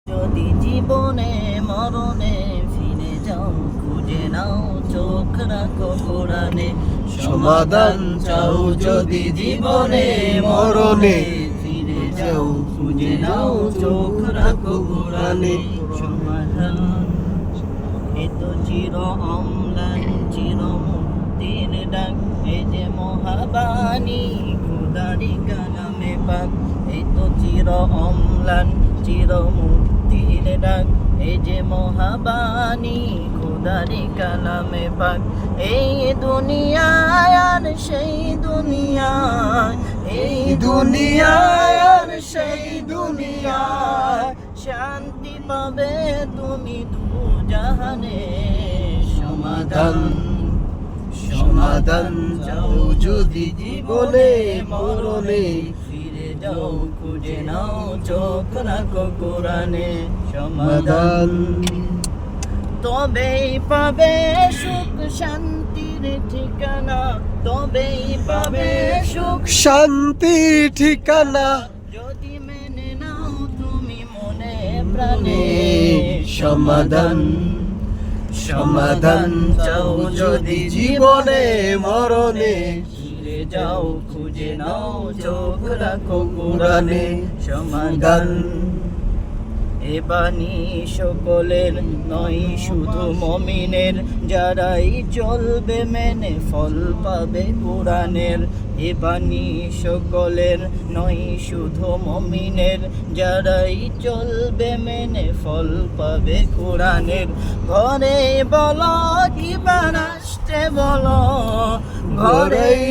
যদি জীবনে মরণে ফিরে যাও, খুঁজে নাও চোখ রাখো কোরআনে। সমাধান চাও যদি জীবনে মরণে ফিরে যাও, খুঁজে নাও চোখ রাখো কোরআনে। সমাধান এ তো চির অম্লান চির মুক্তির ডাক, এ যে মহাবাণী খোদারি কালামে পাক। এই তো চির অম্লান চির মুক্তির ডাক, এই যে মহাবাণী খোদারি কালামে পাক। এই দুনিয়ায় আর সেই দুনিয়ায়, এই দুনিয়ায় আর সেই দুনিয়ায় শান্তি পাবে তুমি দু জাহানে। সমাধান সমাধান চাও যদি জীবনে মরণে ফিরে যাও, খুঁজে নাও চোখ রাখো কোরআনে। সমাধান তবেই পাবে সুখ শান্তির ঠিকানা, তবেই পাবে সুখ শান্তির ঠিকানা যদি মেনে নাও তুমি মনে প্রাণে। সমাধান সমাধান চাও যদি জীবনে মরণে ফিরে যাও, খুঁজে নাও চোখ রাখো কোরআনে। সমাধান এ বাণী সকলের নয় শুধু মমিনের, যারাই চলবে মেনে ফল পাবে কোরআনের। এ বাণী সকলের নয় শুধু মমিনের, যারাই চলবে মেনে ফল পাবে কোরআনের। ঘরে বলো কিবা রাষ্ট্রে বলো, ঘরেই